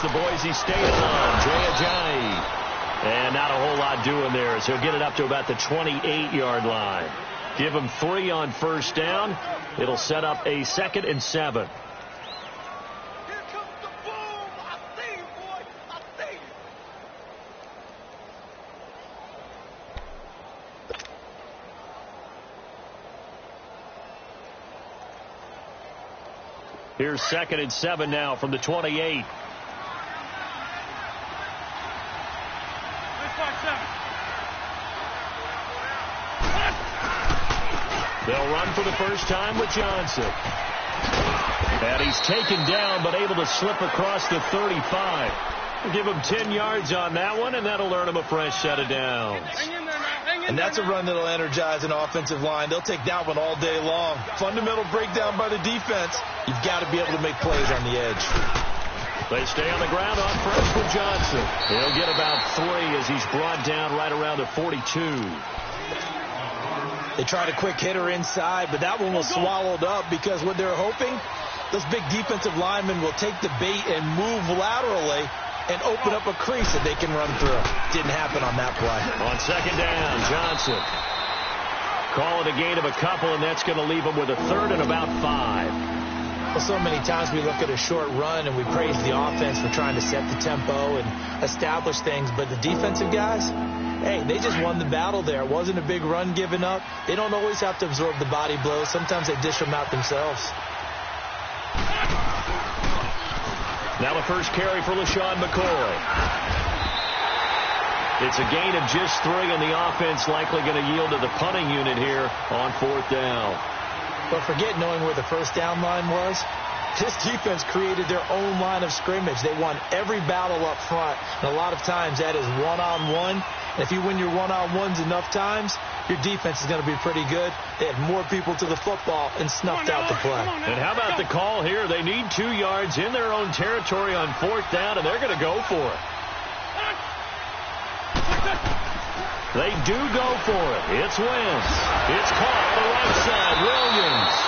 the Boise State alum, Johnny. And not a whole lot doing there, so he'll get it up to about the 28-yard line. Give him 3 on first down. It'll set up a 2nd and 7. Here's 2nd and 7 now from the 28. They'll run for the first time with Johnson. And he's taken down, but able to slip across the 35. We'll give him 10 yards on that one, and that'll earn him a fresh set of downs. And that's a run that'll energize an offensive line. They'll take that one all day long. Fundamental breakdown by the defense. You've got to be able to make plays on the edge. They stay on the ground on first with Johnson. He'll get about 3 as he's brought down right around the 42. They tried a quick hitter inside, but that one was swallowed up because what they're hoping, those big defensive linemen will take the bait and move laterally and open up a crease that they can run through. Didn't happen on that play. On 2nd down, Johnson. Call it a gain of a couple, and that's going to leave him with a 3rd and about 5. Well, so many times we look at a short run and we praise the offense for trying to set the tempo and establish things, but the defensive guys, hey, they just won the battle there. It wasn't a big run given up. They don't always have to absorb the body blows. Sometimes they dish them out themselves. Now the first carry for LaShawn McCoy. It's a gain of just 3, and the offense likely going to yield to the punting unit here on 4th down. But forget knowing where the first down line was. This defense created their own line of scrimmage. They won every battle up front, and a lot of times that is one-on-one. And if you win your one-on-ones enough times, your defense is going to be pretty good. They had more people to the football and snuffed out the play. And how about the call here? They need 2 yards in their own territory on 4th down, and they're going to go for it. They do go for it. It's Wentz. It's caught on the right side. Williams.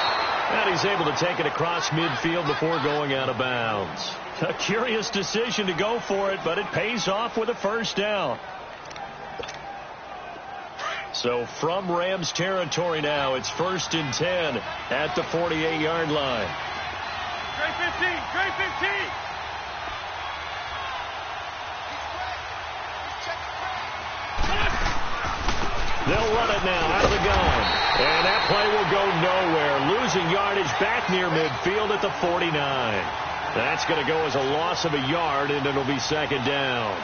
And he's able to take it across midfield before going out of bounds. A curious decision to go for it, but it pays off with a first down. So from Rams territory now, it's 1st and 10 at the 48-yard line. Trey 15, Trey 15. They'll run it now out of the gun. And that play will go nowhere. Losing yardage back near midfield at the 49. That's going to go as a loss of a yard, and it'll be 2nd down.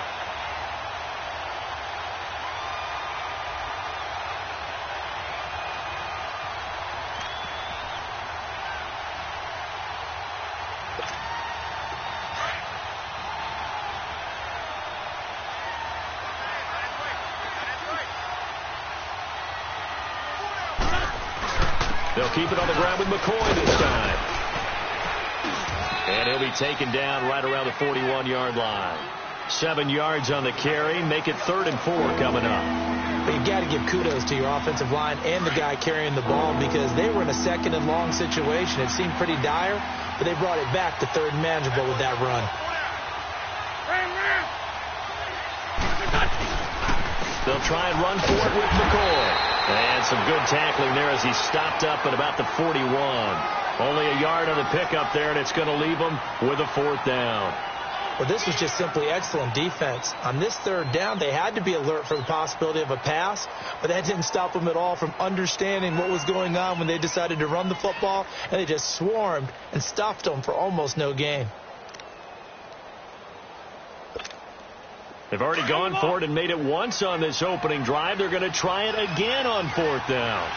They'll keep it on the ground with McCoy this time. And he'll be taken down right around the 41-yard line. 7 yards on the carry. Make it 3rd and 4 coming up. But you've got to give kudos to your offensive line and the guy carrying the ball because they were in a 2nd and long situation. It seemed pretty dire, but they brought it back to 3rd and manageable with that run. They'll try and run for it with McCoy. And some good tackling there as he stopped up at about the 41. Only a yard on the pickup there, and it's going to leave him with a 4th down. Well, this was just simply excellent defense. On this 3rd down, they had to be alert for the possibility of a pass, but that didn't stop them at all from understanding what was going on when they decided to run the football, and they just swarmed and stuffed them for almost no gain. They've already gone for it and made it once on this opening drive. They're going to try it again on 4th down.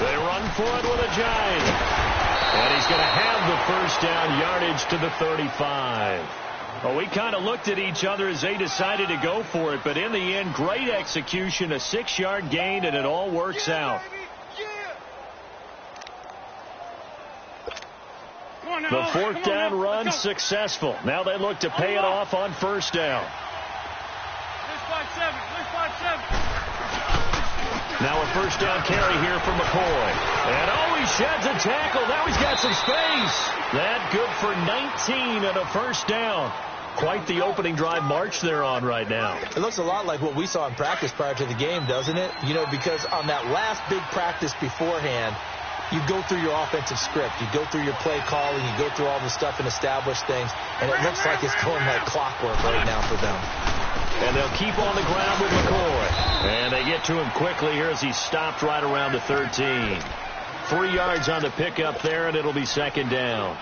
They run for it with a giant. And he's going to have the first down yardage to the 35. Well, we kind of looked at each other as they decided to go for it. But in the end, great execution, a 6-yard gain, and it all works out. The 4th down run successful. Now they look to pay it off on 1st down. Now a first down carry here from McCoy. And oh, he sheds a tackle. Now he's got some space. That good for 19 and a first down. Quite the opening drive march they're on right now. It looks a lot like what we saw in practice prior to the game, doesn't it? You know, because on that last big practice beforehand, you go through your offensive script. You go through your play calling. You go through all the stuff and establish things. And it looks like it's going like clockwork right now for them. And they'll keep on the ground with McCoy. And they get to him quickly here as he stopped right around the 13. 3 yards on the pickup there, and it'll be second down.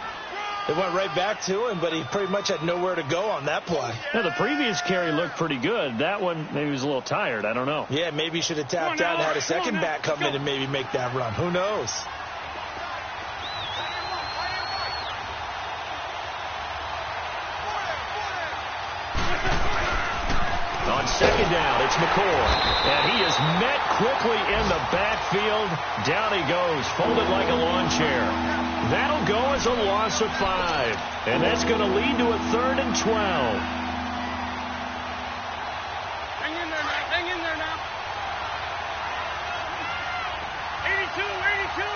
They went right back to him, but he pretty much had nowhere to go on that play. Yeah, the previous carry looked pretty good. That one, maybe he was a little tired. I don't know. Yeah, maybe he should have tapped out and had a second back come in and maybe make that run. Who knows? On second down, it's McCoy. And he is met quickly in the backfield. Down he goes, folded like a lawn chair. That'll go as a loss of 5. And that's going to lead to a 3rd and 12. Hang in there now. Hang in there now. 82, 82.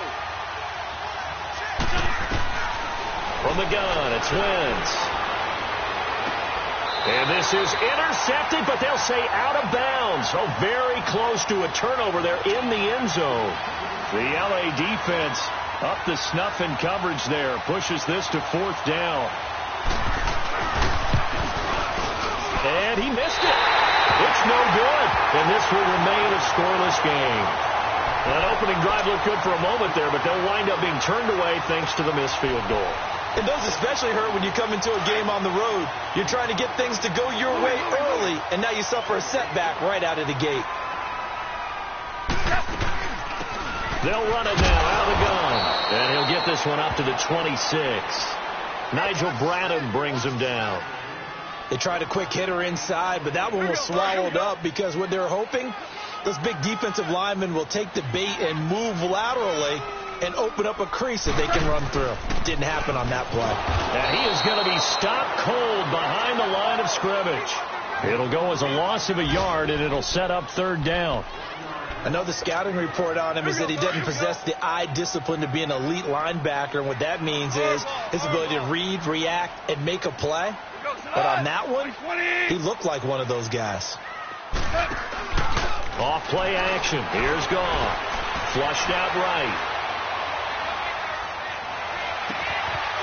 From the gun, it's Wentz. And this is intercepted, but they'll say out of bounds. So very close to a turnover there in the end zone. The LA defense up to snuff in coverage there. Pushes this to 4th down. And he missed it. It's no good. And this will remain a scoreless game. That opening drive looked good for a moment there, but they'll wind up being turned away thanks to the missed field goal. And those especially hurt when you come into a game on the road. You're trying to get things to go your way early, and now you suffer a setback right out of the gate. They'll run it now out of the gun. And he'll get this one up to the 26. Nigel Bradham brings him down. They tried a quick hitter inside, but that one was swallowed up because what they're hoping, those big defensive linemen will take the bait and move laterally and open up a crease that they can run through. Didn't happen on that play. And he is going to be stopped cold behind the line of scrimmage. It'll go as a loss of a yard, and it'll set up 3rd down. I know the scouting report on him is that he doesn't possess the eye discipline to be an elite linebacker. And what that means is his ability to read, react, and make a play. But on that one, he looked like one of those guys. Off play action. Here's Goff. Flushed out right.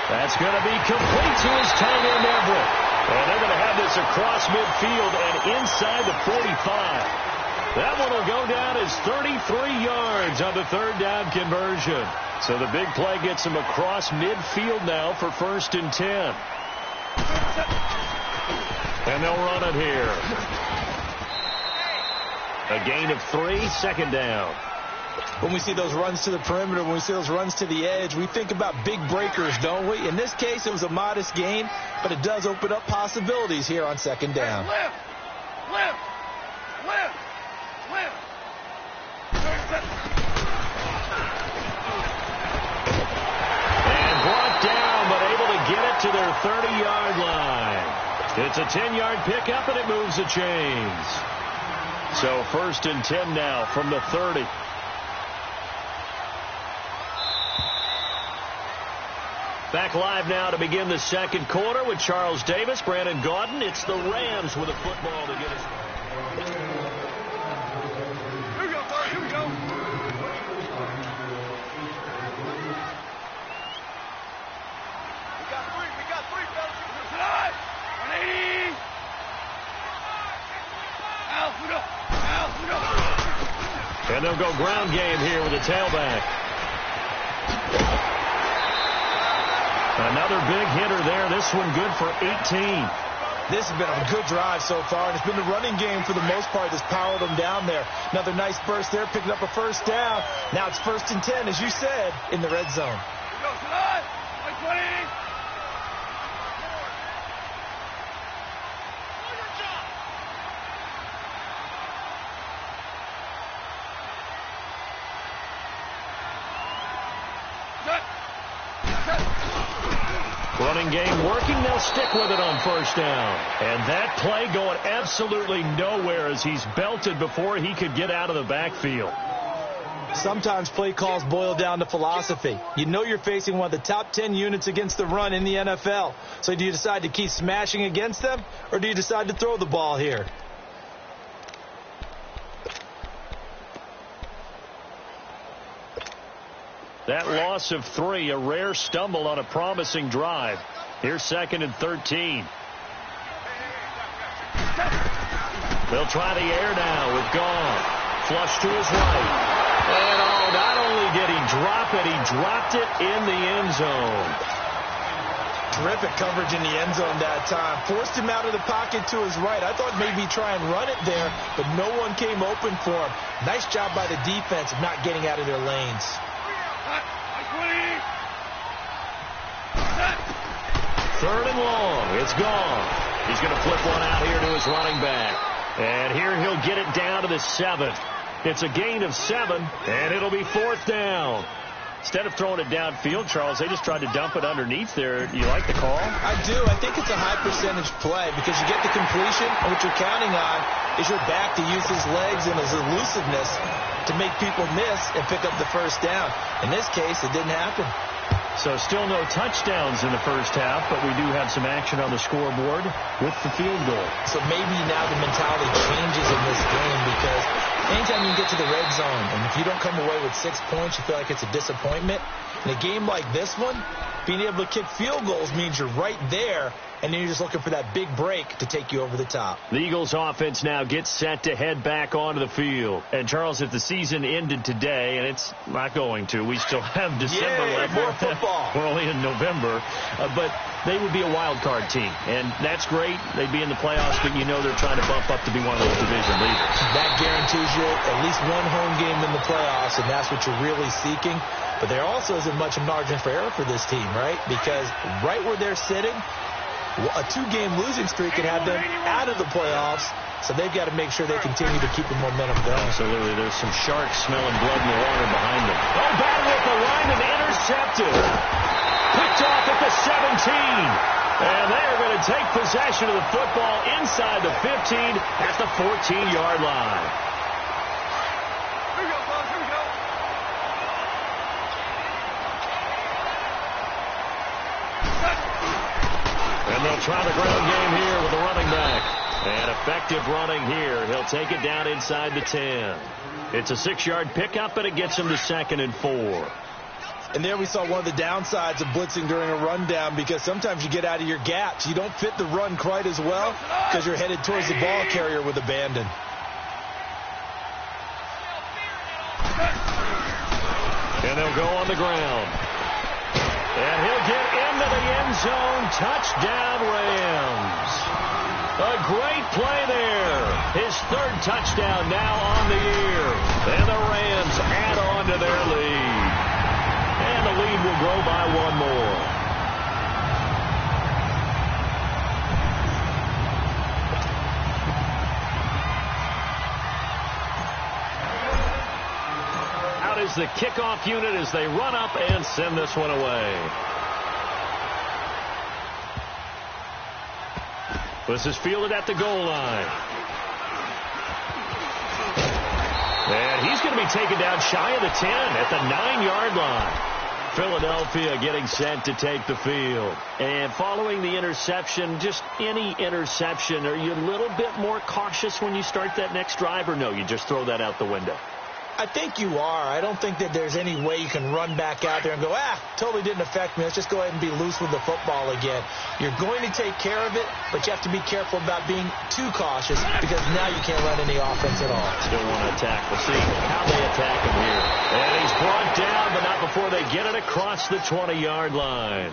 That's going to be complete to his tight end Everett. And they're going to have this across midfield and inside the 45. That one will go down as 33 yards on the 3rd down conversion. So the big play gets him across midfield now for 1st and 10. And they'll run it here. A gain of 3, 2nd down. When we see those runs to the perimeter, when we see those runs to the edge, we think about big breakers, don't we? In this case, it was a modest gain, but it does open up possibilities here on 2nd down. Lift. And brought down, but able to get it to their 30-yard line. It's a 10-yard pickup, and it moves the chains. So 1st and 10 now from the 30. Back live now to begin the 2nd quarter with Charles Davis, Brandon Gaudin. It's the Rams with a football to get us. Here we go, Bart. Here we go. We got three, fellas. Tonight. 180. Out. And they'll go ground game here with a tailback. Another big hitter there. This one good for 18. This has been a good drive so far, and it's been the running game for the most part that's powered them down there. Another nice burst there, picking up a 1st down. Now it's 1st and 10, as you said, in the red zone. Go, tonight. 120. Running game working. They'll stick with it on 1st down. And that play going absolutely nowhere as he's belted before he could get out of the backfield. Sometimes play calls boil down to philosophy. You know you're facing one of the top 10 units against the run in the NFL. So do you decide to keep smashing against them, or do you decide to throw the ball here? That loss of 3, a rare stumble on a promising drive. Here's 2nd and 13. They'll try the air now with Gone. Flush to his right. And not only did he drop it, he dropped it in the end zone. Terrific coverage in the end zone that time. Forced him out of the pocket to his right. I thought maybe try and run it there, but no one came open for him. Nice job by the defense of not getting out of their lanes. 3rd and long. It's Gone. He's going to flip one out here to his running back. And here he'll get it down to the 7. It's a gain of 7, and it'll be 4th down. Instead of throwing it downfield, Charles, they just tried to dump it underneath there. Do you like the call? I do. I think it's a high-percentage play because you get the completion, and what you're counting on is your back to use his legs and his elusiveness to make people miss and pick up the 1st down. In this case, it didn't happen. So still no touchdowns in the first half, but we do have some action on the scoreboard with the field goal. So maybe now the mentality changes in this game because anytime you get to the red zone, and if you don't come away with 6 points, you feel like it's a disappointment. In a game like this one, being able to kick field goals means you're right there, and then you're just looking for that big break to take you over the top. The Eagles offense now gets set to head back onto the field. And, Charles, if the season ended today, and it's not going to, we still have December left. More football. We're only in November. But they would be a wild card team. And that's great. They'd be in the playoffs, but you know they're trying to bump up to be one of those division leaders. That guarantees you at least one home game in the playoffs, and that's what you're really seeking. But there also isn't much margin for error for this team, right? Because right where they're sitting, a 2-game losing streak can have them out of the playoffs, so they've got to make sure they continue to keep the momentum going. Absolutely. There's some sharks smelling blood in the water behind them. Oh, battle with the lineman, intercepted. Picked off at the 17. And they are going to take possession of the football inside the 15 at the 14-yard line. And they'll try the ground game here with the running back. And effective running here. He'll take it down inside the 10. It's a 6-yard pickup, and it gets him to 2nd and 4. And there we saw one of the downsides of blitzing during a rundown because sometimes you get out of your gaps. You don't fit the run quite as well because you're headed towards the ball carrier with abandon. And they'll go on the ground. And he'll get into the end zone. Touchdown, Rams. A great play there. His 3rd touchdown now on the year. And the Rams add on to their lead. And the lead will grow by 1 more. Out is the kickoff unit as they run up and send this one away. This is fielded at the goal line. And he's going to be taken down shy of the 10 at the 9-yard line. Philadelphia getting set to take the field. And following the interception, just any interception, are you a little bit more cautious when you start that next drive, or no, you just throw that out the window? I think you are. I don't think that there's any way you can run back out there and go, totally didn't affect me. Let's just go ahead and be loose with the football again. You're going to take care of it, but you have to be careful about being too cautious because now you can't run any offense at all. Still want to attack. We'll see how they attack him here. And he's brought down, but not before they get it across the 20-yard line.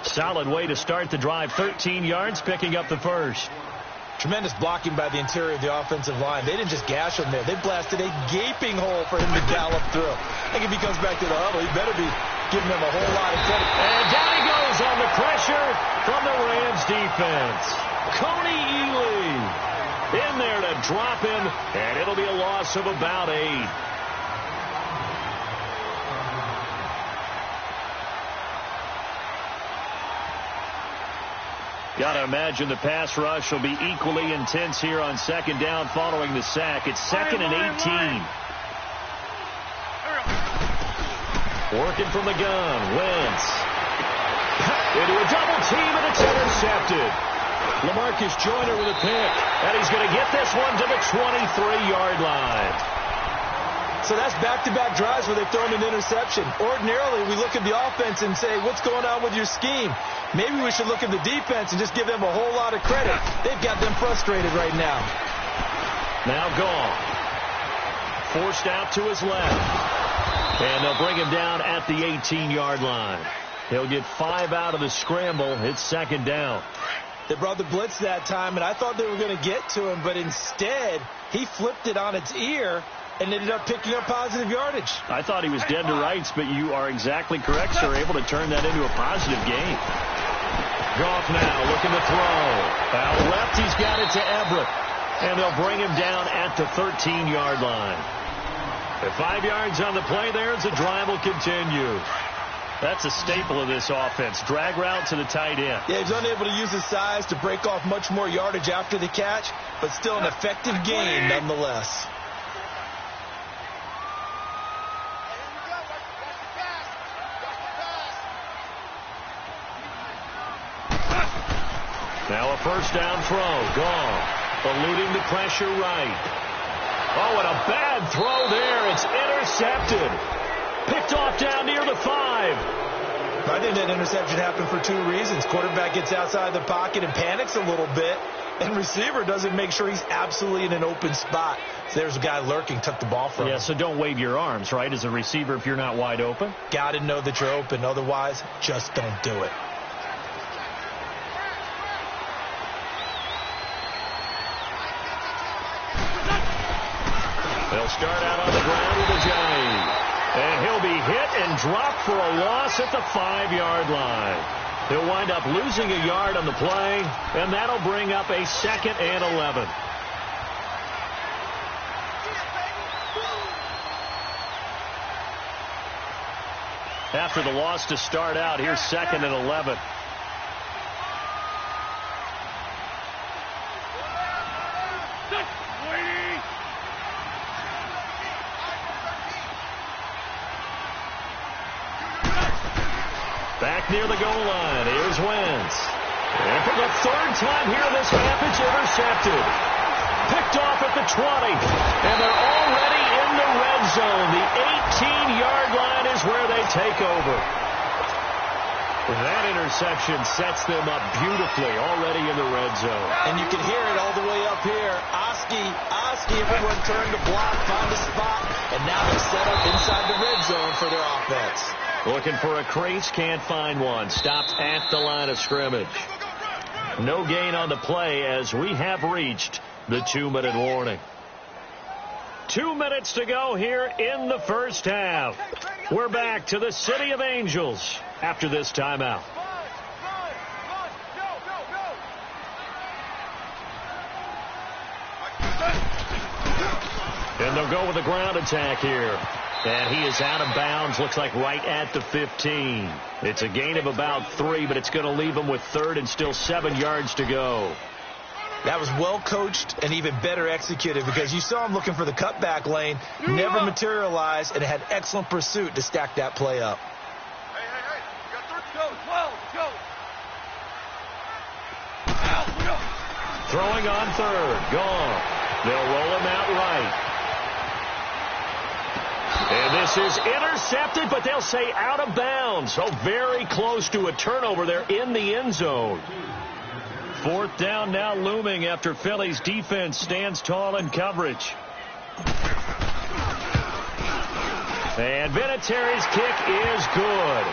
Solid way to start the drive. 13 yards, picking up the 1st. Tremendous blocking by the interior of the offensive line. They didn't just gash him there. They blasted a gaping hole for him to gallop through. I think if he comes back to the huddle, he better be giving them a whole lot of credit. And down he goes on the pressure from the Rams defense. Coney Ely in there to drop him, and it'll be a loss of about 8. Got to imagine the pass rush will be equally intense here on 2nd down following the sack. It's 2nd and 18. Working from the gun. Wentz. Into a double team, and it's intercepted. LaMarcus Joyner with a pick. And he's going to get this one to the 23-yard line. So that's back-to-back drives where they've thrown an interception. Ordinarily, we look at the offense and say, what's going on with your scheme? Maybe we should look at the defense and just give them a whole lot of credit. They've got them frustrated right now. Now gone. Forced out to his left. And they'll bring him down at the 18-yard line. He'll get 5 out of the scramble. It's second down. They brought the blitz that time, and I thought they were going to get to him, but instead, he flipped it on its ear and ended up picking up positive yardage. I thought he was dead to rights, but you are exactly correct, sir. Able to turn that into a positive gain. Goff now looking to throw. Out left, he's got it to Everett. And they'll bring him down at the 13-yard line. At 5 yards on the play there, as the drive will continue. That's a staple of this offense. Drag route to the tight end. Yeah, he's unable to use his size to break off much more yardage after the catch, but still an effective gain nonetheless. Now a first down throw. Gone. Eluding the pressure right. Oh, and a bad throw there. It's intercepted. Picked off down near the 5. I think that interception happened for 2 reasons. Quarterback gets outside the pocket and panics a little bit, and receiver doesn't make sure he's absolutely in an open spot. So there's a guy lurking, took the ball from him. Yeah, so don't wave your arms, right, as a receiver if you're not wide open. Got to know that you're open. Otherwise, just don't do it. They'll start out on the ground with Ajayi. And he'll be hit and dropped for a loss at the 5-yard line. He'll wind up losing a yard on the play, and that'll bring up a 2nd and 11. After the loss to start out, here's 2nd and 11. Back near the goal line. Here's Wentz. And for the 3rd time here this half, it's intercepted. Picked off at the 20. And they're already in the red zone. The 18-yard line is where they take over. That interception sets them up beautifully already in the red zone. And you can hear it all the way up here. Oski, everyone turned to block, found a spot, and now they're set up inside the red zone for their offense. Looking for a crease, can't find one. Stopped at the line of scrimmage. No gain on the play as we have reached the 2-minute warning. 2 minutes to go here in the first half. We're back to the City of Angels after this timeout. And they'll go with a ground attack here. And he is out of bounds, looks like right at the 15. It's a gain of about 3, but it's going to leave him with 3rd and still 7 yards to go. That was well coached and even better executed because you saw him looking for the cutback lane, never materialized, and had excellent pursuit to stack that play up. Hey, you got 12. Throwing on 3rd, gone. They'll roll him out right. And this is intercepted, but they'll say out of bounds. So very close to a turnover there in the end zone. 4th down now looming after Philly's defense stands tall in coverage. And Vinatieri's kick is good.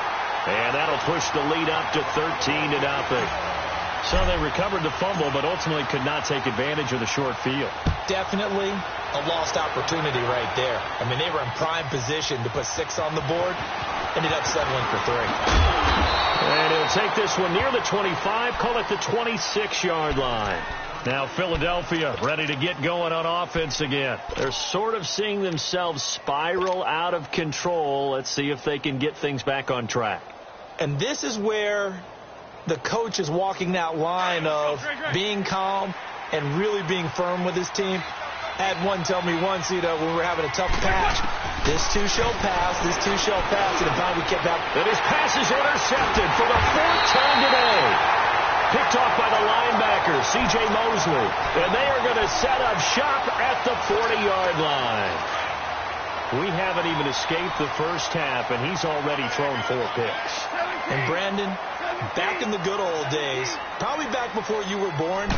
And that'll push the lead up to 13-0. So they recovered the fumble, but ultimately could not take advantage of the short field. Definitely a lost opportunity right there. I mean, they were in prime position to put 6 on the board. Ended up settling for 3. And he'll take this one near the 25, call it the 26-yard line. Now Philadelphia ready to get going on offense again. They're sort of seeing themselves spiral out of control. Let's see if they can get things back on track. And this is where the coach is walking that line of being calm and really being firm with his team. I had one tell me once, when we were having a tough patch, This too shall pass. This too shall pass. And the time we kept out. And his pass is intercepted for the 4th time today. Picked off by the linebacker, C.J. Mosley. And they are going to set up shop at the 40-yard line. We haven't even escaped the first half, and he's already thrown 4 picks. And Brandon, back in the good old days, probably back before you were born,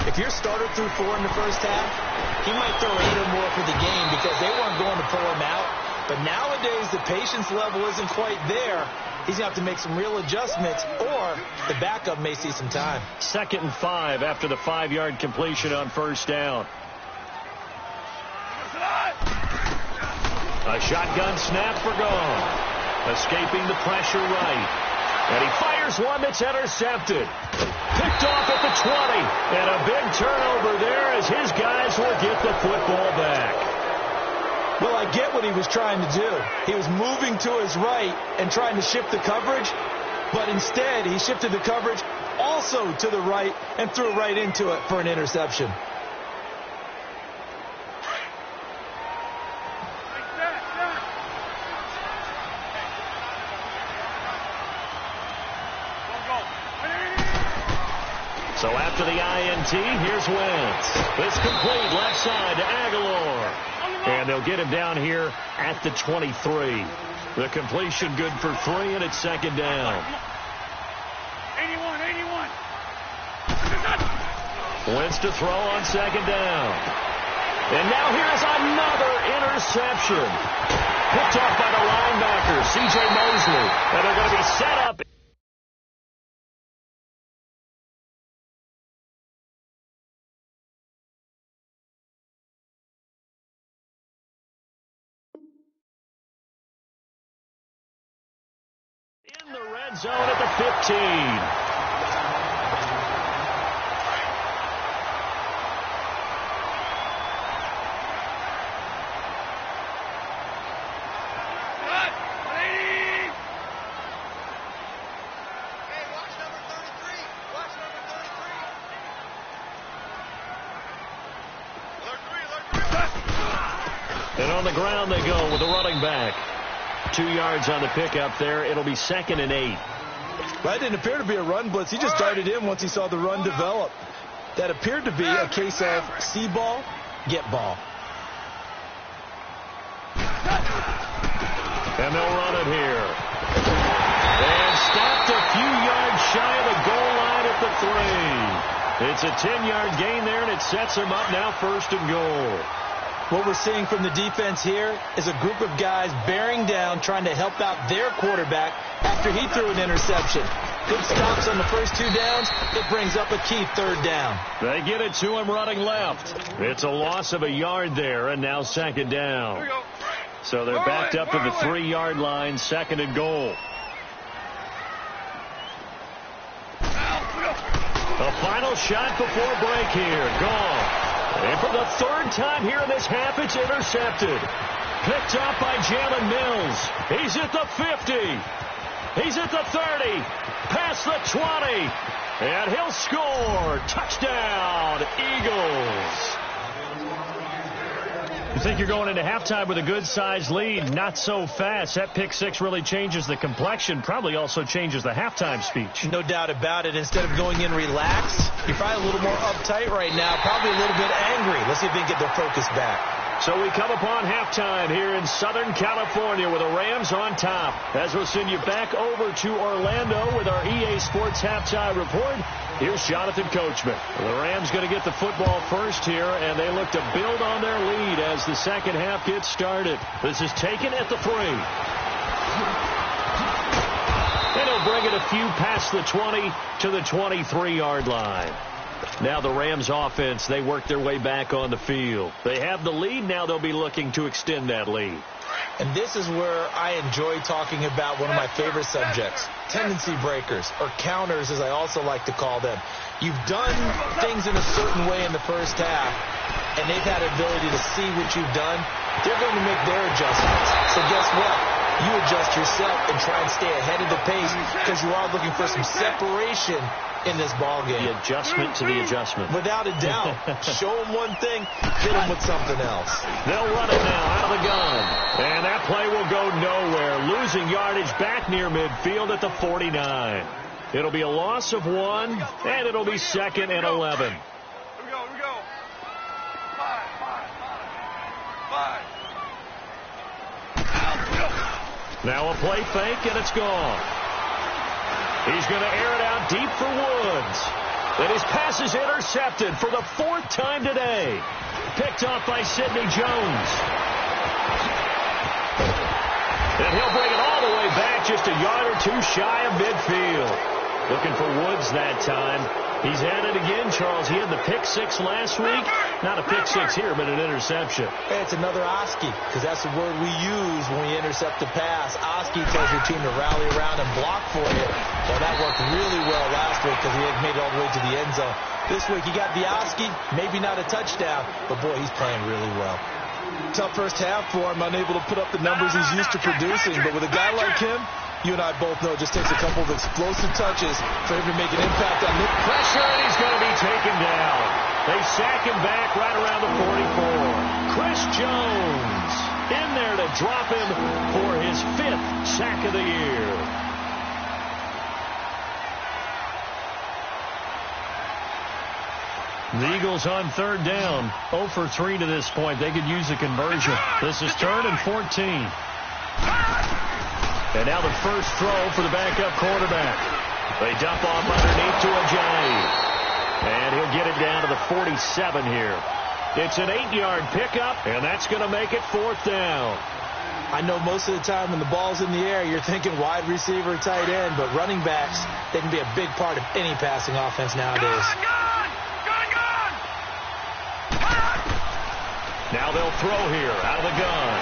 if your starter threw 4 in the first half, he might throw 8 or more for the game because they weren't going to pull him out. But nowadays, the patience level isn't quite there. He's going to have to make some real adjustments, or the backup may see some time. 2nd and 5 after the 5-yard completion on first down. A shotgun snap for Gone. Escaping the pressure right. And he fires one that's intercepted. Picked off at the 20. And a big turnover there as his guys will get the football back. Well, I get what he was trying to do. He was moving to his right and trying to shift the coverage. But instead, he shifted the coverage also to the right and threw right into it for an interception. So after the INT, here's Wentz. It's complete left side to Aguilar. And they'll get him down here at the 23. The completion good for 3, and it's 2nd down. 81. Wentz to throw on 2nd down. And now here's another interception. Picked off by the linebacker, C.J. Mosley. And they're going to be set up. In the red zone at the 15. And on the ground they go with the running back. 2 yards on the pickup there. It'll be 2nd and 8. That didn't appear to be a run blitz. He just darted in once he saw the run develop. That appeared to be a case of see ball, get ball. And they'll run it here. And stopped a few yards shy of the goal line at the 3. It's a 10-yard gain there, and it sets them up now 1st and goal. What we're seeing from the defense here is a group of guys bearing down, trying to help out their quarterback after he threw an interception. Good stops on the first 2 downs. It brings up a key 3rd down. They get it to him running left. It's a loss of a yard there, and now 2nd down. So they're backed up to the 3-yard line, 2nd and goal. A final shot before break here. Gone. And for the 3rd time here in this half, it's intercepted. Picked up by Jalen Mills. He's at the 50. He's at the 30. Past the 20. And he'll score. Touchdown, Eagles. You think you're going into halftime with a good-sized lead. Not so fast. That pick 6 really changes the complexion. Probably also changes the halftime speech. No doubt about it. Instead of going in relaxed, you're probably a little more uptight right now. Probably a little bit angry. Let's see if they can get their focus back. So we come upon halftime here in Southern California with the Rams on top. As we'll send you back over to Orlando with our EA Sports Halftime Report. Here's Jonathan Coachman. The Rams going to get the football first here, and they look to build on their lead as the second half gets started. This is taken at the 3. And he'll bring it a few past the 20 to the 23-yard line. Now the Rams offense, they work their way back on the field. They have the lead. Now they'll be looking to extend that lead. And this is where I enjoy talking about one of my favorite subjects, tendency breakers, or counters as I also like to call them. You've done things in a certain way in the first half, and they've had the ability to see what you've done. They're going to make their adjustments. So guess what? you adjust yourself and try and stay ahead of the pace because you are looking for some separation in this ball game. The adjustment to the adjustment. Without a doubt. Show them one thing, hit them with something else. They'll run it now out of the gun. And that play will go nowhere. Losing yardage back near midfield at the 49. It'll be a loss of 1, and it'll be 2nd and 11. Here we go. 5. Now a play fake, and it's gone. He's going to air it out deep for Woods. And his pass is intercepted for the 4th time today. Picked off by Sidney Jones. And he'll bring it all the way back just a yard or 2 shy of midfield. Looking for Woods that time. He's at it again, Charles. He had the pick 6 last week. Not a pick 6 here, but an interception. Hey, it's another Oski, because that's the word we use when we intercept the pass. Oski tells your team to rally around and block for you. Well, that worked really well last week because he had made it all the way to the end zone. This week, he got the Oski, maybe not a touchdown, but, boy, he's playing really well. Tough first half for him, unable to put up the numbers he's used to producing. But with a guy like him, you and I both know it just takes a couple of explosive touches for him to make an impact on this. Pressure, and he's going to be taken down. They sack him back right around the 44. Chris Jones in there to drop him for his 5th sack of the year. The Eagles on 3rd down. 0 for 3 to this point. They could use a conversion. This is 3rd and 14. And now the first throw for the backup quarterback. They dump off underneath to Ajayi. And he'll get it down to the 47 here. It's an 8-yard pickup, and that's going to make it 4th down. I know most of the time when the ball's in the air, you're thinking wide receiver, tight end, but running backs, they can be a big part of any passing offense nowadays. Now they'll throw here out of the gun.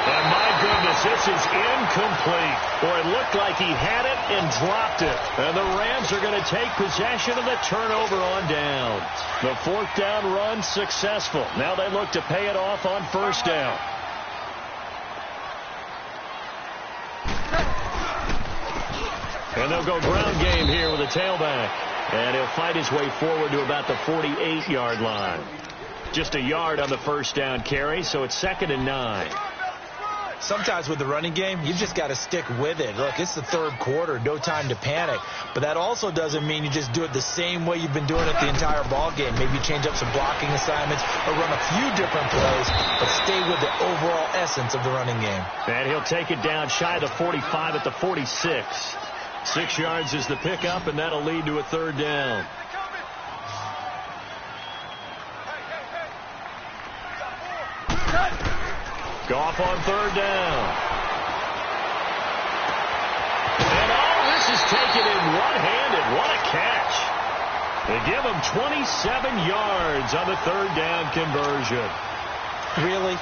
And my goodness, this is incomplete. Boy, it looked like he had it and dropped it. And the Rams are going to take possession of the turnover on down. The 4th down run successful. Now they look to pay it off on 1st down. And they'll go ground game here with a tailback. And he'll fight his way forward to about the 48-yard line. Just a yard on the 1st down carry, so it's 2nd and 9. Sometimes with the running game, you've just got to stick with it. Look, it's the 3rd quarter, no time to panic. But that also doesn't mean you just do it the same way you've been doing it the entire ball game. Maybe change up some blocking assignments or run a few different plays, but stay with the overall essence of the running game. And he'll take it down shy of the 45 at the 46. 6 yards is the pickup, and that'll lead to a 3rd down. Goff on 3rd down. And this is taken in one-handed. What a catch. They give him 27 yards on the 3rd down conversion. Really?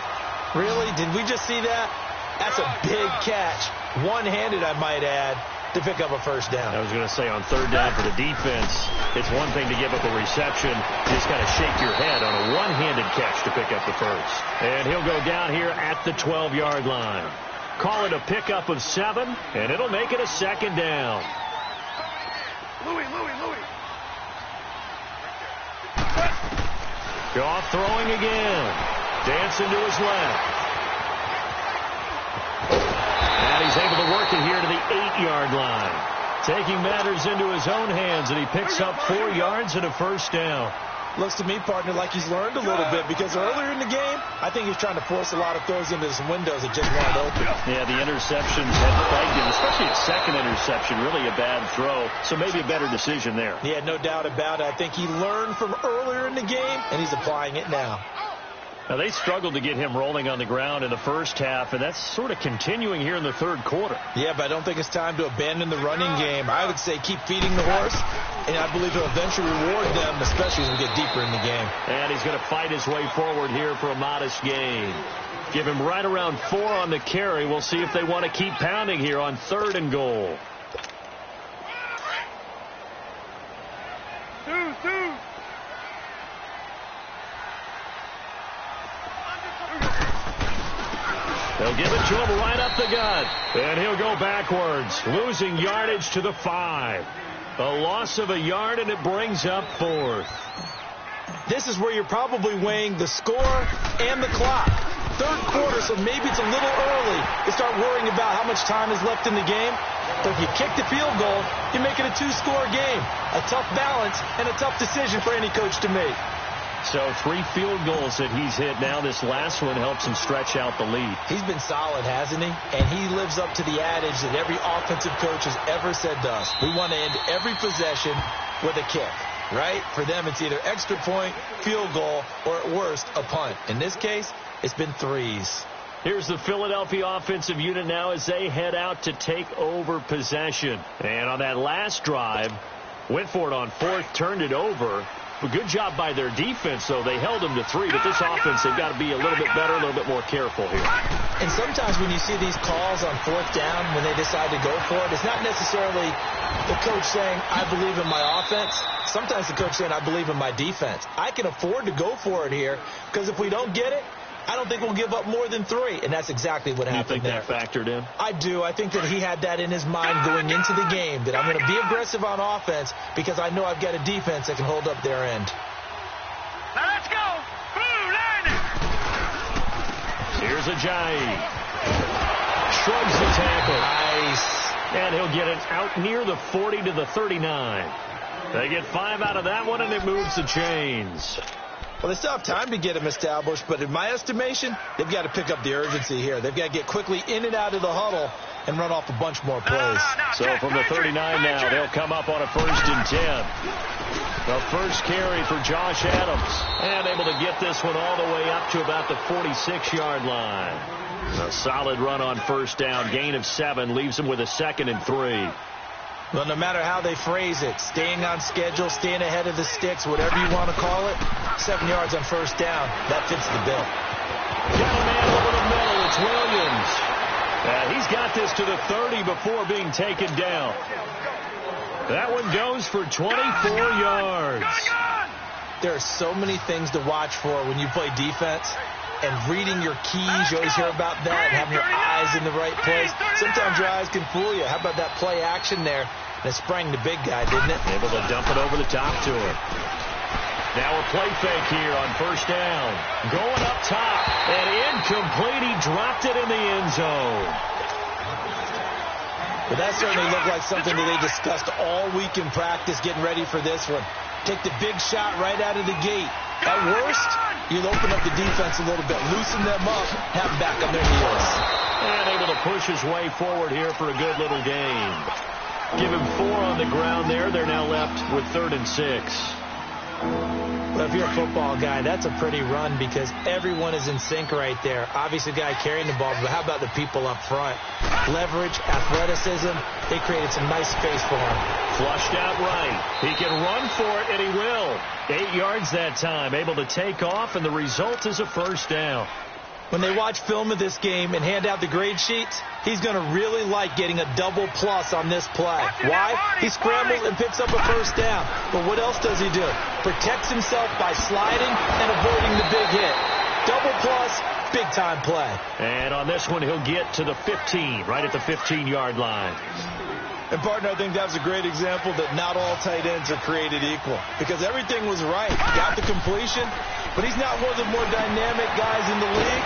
Really? Did we just see that? That's a big catch. One-handed, I might add, to pick up a 1st down. I was going to say on 3rd down for the defense, it's one thing to give up a reception. You just got to shake your head on a one-handed catch to pick up the 1st. And he'll go down here at the 12-yard line. Call it a pickup of 7, and it'll make it a 2nd down. Louis. Goff throwing again. Dancing to his left. And he's able to work it here to the 8-yard line. Taking matters into his own hands, and he picks up 4 yards and a 1st down. Looks to me, partner, like he's learned a little bit, because earlier in the game, I think he's trying to force a lot of throws into some windows that just weren't open. Yeah, the interceptions had plagued him, especially his 2nd interception, really a bad throw, so maybe a better decision there. Yeah, no doubt about it. I think he learned from earlier in the game, and he's applying it now. Now, they struggled to get him rolling on the ground in the 1st half, and that's sort of continuing here in the 3rd quarter. Yeah, but I don't think it's time to abandon the running game. I would say keep feeding the horse, and I believe he'll eventually reward them, especially as we get deeper in the game. And he's going to fight his way forward here for a modest gain. Give him right around 4 on the carry. We'll see if they want to keep pounding here on 3rd and goal. Two. They'll give it to him right up the gut. And he'll go backwards, losing yardage to the 5. A loss of a yard, and it brings up 4th. This is where you're probably weighing the score and the clock. Third quarter, so maybe it's a little early to start worrying about how much time is left in the game. But if you kick the field goal, you make it a 2-score game. A tough balance and a tough decision for any coach to make. So 3 field goals that he's hit now. This last one helps him stretch out the lead. He's been solid, hasn't he? And he lives up to the adage that every offensive coach has ever said to us. We want to end every possession with a kick, right? For them, it's either extra point, field goal, or at worst, a punt. In this case, it's been 3s. Here's the Philadelphia offensive unit now as they head out to take over possession. And on that last drive, went for it on 4th, turned it over. A good job by their defense, though. They held them to 3, but this offense, they've got to be a little bit better, a little bit more careful here. And sometimes when you see these calls on 4th down, when they decide to go for it, it's not necessarily the coach saying, I believe in my offense. Sometimes the coach saying, I believe in my defense. I can afford to go for it here, because if we don't get it, I don't think we'll give up more than 3, and that's exactly what happened there. You think that factored in? I do. I think that he had that in his mind going into the game, that I'm going to be aggressive on offense because I know I've got a defense that can hold up their end. Now let's go. Blue line. Here's Ajayi. Shrugs the tackle. Nice. And he'll get it out near the 40 to the 39. They get 5 out of that one, and it moves the chains. Well, they still have time to get him established, but in my estimation, they've got to pick up the urgency here. They've got to get quickly in and out of the huddle and run off a bunch more plays. So from the 39 now, they'll come up on a 1st and 10. The first carry for Josh Adams. And able to get this one all the way up to about the 46-yard line. A solid run on 1st down. Gain of 7 leaves them with a 2nd and 3. Well, no matter how they phrase it, staying on schedule, staying ahead of the sticks, whatever you want to call it, 7 yards on 1st down, that fits the bill. Got a man over the middle. It's Williams. He's got this to the 30 before being taken down. That one goes for 24 yards. There are so many things to watch for when you play defense. And reading your keys, you always hear about that, and having your eyes in the right place. Sometimes your eyes can fool you. How about that play action there? And it sprang the big guy, didn't it? Able to dump it over the top to him. Now a play fake here on 1st down. Going up top, and incomplete. He dropped it in the end zone. But that certainly looked like something that they discussed all week in practice, getting ready for this one. Take the big shot right out of the gate. At worst, you'll open up the defense a little bit, loosen them up, have them back on their heels. And able to push his way forward here for a good little gain. Give him 4 on the ground there. They're now left with 3rd and 6. Well, if you're a football guy, that's a pretty run because everyone is in sync right there. Obviously, the guy carrying the ball, but how about the people up front? Leverage, athleticism, they created some nice space for him. Flushed out right. He can run for it, and he will. 8 yards that time, able to take off, and the result is a 1st down. When they watch film of this game and hand out the grade sheets, he's going to really like getting a double plus on this play. Why? He scrambles and picks up a 1st down. But what else does he do? Protects himself by sliding and avoiding the big hit. Double plus, big-time play. And on this one, he'll get to the 15, right at the 15-yard line. And, partner, I think that was a great example that not all tight ends are created equal. Because everything was right. Got the completion, but he's not one of the more dynamic guys in the league.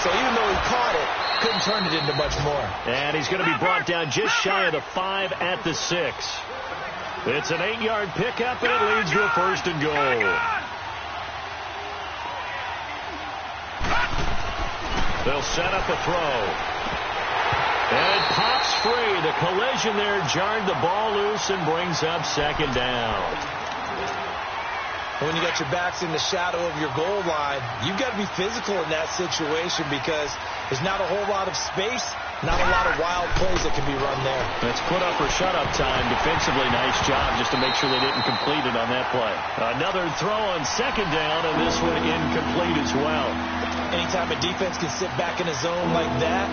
So even though he caught it, couldn't turn it into much more. And he's going to be brought down just shy of the 5 at the 6. It's an 8-yard pickup, and it leads to a 1st and goal. They'll set up a throw. And it pops free. The collision there jarred the ball loose and brings up 2nd down. When you got your backs in the shadow of your goal line, you've got to be physical in that situation because there's not a whole lot of space, not a lot of wild plays that can be run there. It's put up or shut up time. Defensively, nice job just to make sure they didn't complete it on that play. Another throw on 2nd down, and this one incomplete as well. Anytime a defense can sit back in a zone like that,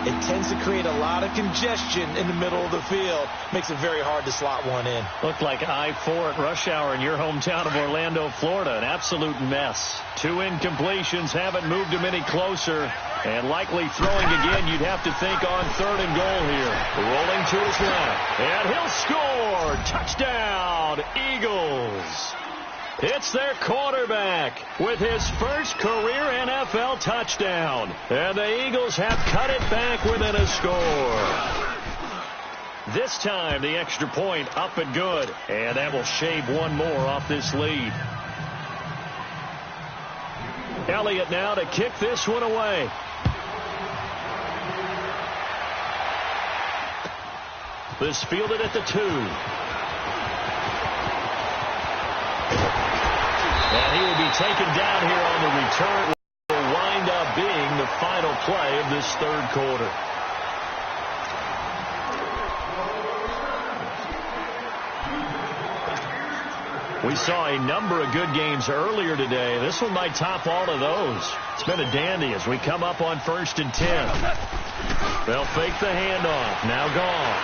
it tends to create a lot of congestion in the middle of the field. Makes it very hard to slot one in. Looked like I-4 at rush hour in your hometown of Orlando, Florida. An absolute mess. 2 incompletions haven't moved him any closer. And likely throwing again, you'd have to think on 3rd and goal here. Rolling to his left. And he'll score. Touchdown, Eagles. It's their quarterback with his first career NFL touchdown. And the Eagles have cut it back within a score. This time, the extra point up and good. And that will shave one more off this lead. Elliott now to kick this one away. This fielded at the 2. And he will be taken down here on the return. Will wind up being the final play of this 3rd quarter. We saw a number of good games earlier today. This one might top all of those. It's been a dandy as we come up on 1st and 10. They'll fake the handoff. Now gone.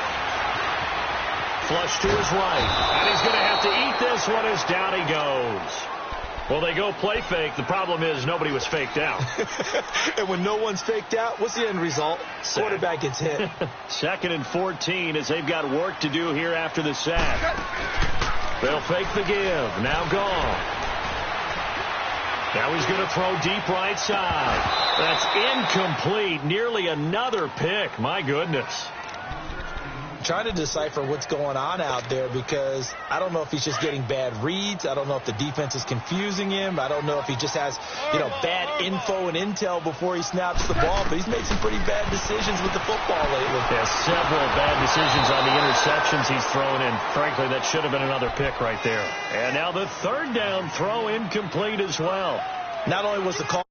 Flush to his right. And he's going to have to eat this one as down he goes. Well, they go play fake. The problem is nobody was faked out. And when no one's faked out, what's the end result? Quarterback gets hit. 2nd and 14 as they've got work to do here after the sack. They'll fake the give. Now gone. Now he's going to throw deep right side. That's incomplete. Nearly another pick. My goodness. Trying to decipher what's going on out there because I don't know if he's just getting bad reads. I don't know if the defense is confusing him. I don't know if he just has, bad info and intel before he snaps the ball. But he's made some pretty bad decisions with the football lately. Yeah, several bad decisions on the interceptions he's thrown in. Frankly, that should have been another pick right there. And now the 3rd down throw incomplete as well. Not only was the call